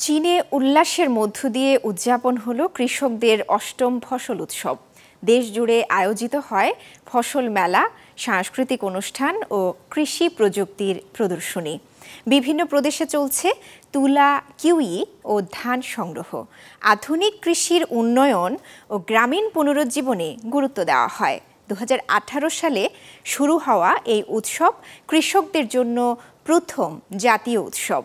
চীনে উল্লাসের মধ্য দিয়ে উদযাপন হলো কৃষকদের অষ্টম ফসল উৎসব। দেশ জুড়ে আয়োজিত হয় ফসল মেলা, সাংস্কৃতিক অনুষ্ঠান ও কৃষি প্রযুক্তির প্রদর্শনী। বিভিন্ন প্রদেশে চলছে তুলা, কিউই ও ধান সংগ্রহ। আধুনিক কৃষির উন্নয়ন ও গ্রামীণ পুনরুজ্জীবনে গুরুত্ব দেওয়া হয়। 2018 সালে শুরু হওয়া এই উৎসব কৃষকদের জন্য প্রথম জাতীয় উৎসব।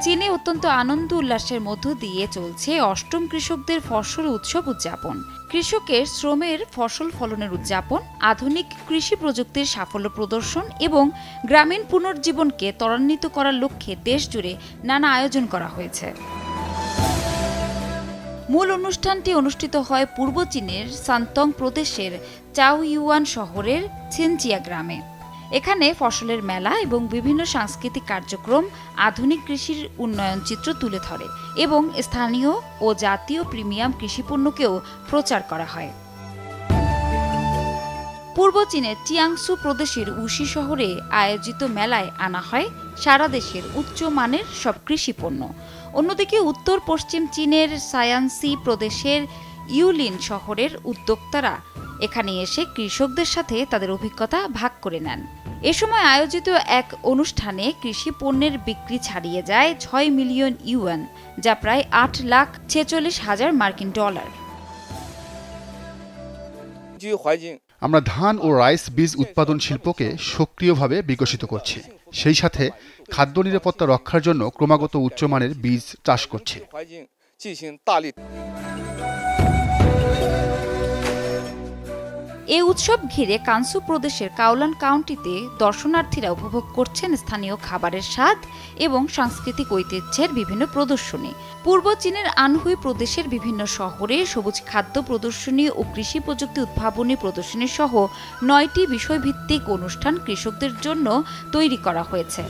চীনে অত্যন্ত আনন্দ উল্লাসের মধ্য দিয়ে চলছে অষ্টম কৃষকদের ফসল উৎসব উদযাপন। কৃষকের শ্রমের ফসল ফলনের উদযাপন, আধুনিক কৃষি প্রযুক্তির সাফল্য প্রদর্শন এবং গ্রামীণ পুনর্জীবনকে ত্বরান্বিত করার লক্ষ্যে দেশজুড়ে নানা আয়োজন করা হয়েছে। মূল অনুষ্ঠানটি অনুষ্ঠিত হয় পূর্ব চীনের সান্তং প্রদেশের চাওইউয়ান শহরের ছিনচিয়া গ্রামে। এখানে ফসলের মেলা এবং বিভিন্ন সাংস্কৃতিক কার্যক্রম আধুনিক কৃষির উন্নয়ন চিত্র তুলে ধরে এবং স্থানীয় ও জাতীয় প্রিমিয়াম কৃষিপণ্যকেও প্রচার করা হয়। পূর্ব চীনের চিয়াংসু প্রদেশের উশি শহরে আয়োজিত মেলায় আনা হয় সারা দেশের উচ্চমানের সব কৃষিপণ্য। অন্যদিকে উত্তর পশ্চিম চীনের সায়ানসি প্রদেশের ইউলিন শহরের উদ্যোক্তারা এখানে এসে কৃষকদের সাথে তাদের অভিজ্ঞতা ভাগ করে নেন। এ সময় আয়োজিত এক অনুষ্ঠানে কৃষি পণ্যের বিক্রি ছাড়িয়ে যায় 6 মিলিয়ন ইউয়ান, যা প্রায় 8,46,000 মার্কিন ডলার। আমরা ধান ও রাইস বীজ উৎপাদন শিল্পকে সক্রিয়ভাবে বিকশিত করছি, সেই সাথে খাদ্য নিরাপত্তা রক্ষার জন্য ক্রমাগত উচ্চমানের বীজ চাষ করছি। এই উৎসব ঘিরে কানসু প্রদেশের কাওলান কাউন্টিতে দর্শনার্থীরা উপভোগ করছেন স্থানীয় খাবারের স্বাদ এবং সাংস্কৃতিক ঐতিহ্যের বিভিন্ন প্রদর্শনী। পূর্ব চীনের আনহুই প্রদেশের বিভিন্ন শহরে সবুজ খাদ্য প্রদর্শনী ও কৃষি প্রযুক্তি উদ্ভাবনী প্রদর্শনী সহ 9টি বিষয়ভিত্তিক অনুষ্ঠান কৃষকদের জন্য তৈরি করা হয়েছে।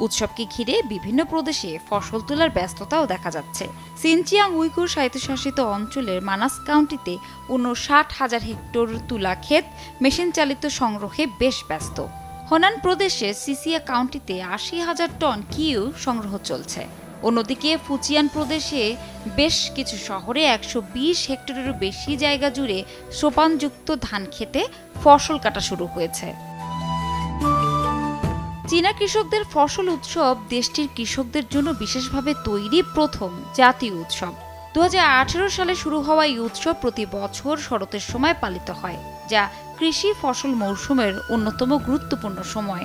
উৎসবকে ঘিরে বিভিন্ন প্রদেশে ফসল তোলার ব্যস্ততাও দেখা যাচ্ছে। সিনচিয়াং উইগুর স্বায়ত্তশাসিত অঞ্চলের মানাস কাউন্টিতে 59,000 হেক্টর তুলা ক্ষেত মেশিন চালিত সংগ্রহে বেশ ব্যস্ত। হোনান প্রদেশে সিসিয়া কাউন্টিতে 80,000 টন কিউ সংগ্রহ চলছে। অন্যদিকে ফুজিয়ান প্রদেশে বেশ কিছু শহরে 120 হেক্টরেরও বেশি জায়গা জুড়ে সোপানযুক্ত ধান খেতে ফসল কাটা শুরু হয়েছে। চীনা কৃষকদের ফসল উৎসব দেশটির কৃষকদের জন্য বিশেষভাবে তৈরি প্রথম জাতীয় উৎসব। 2018 সালে শুরু হওয়া এই উৎসব প্রতি বছর শরতের সময় পালিত হয়, যা কৃষি ফসল মৌসুমের অন্যতম গুরুত্বপূর্ণ সময়।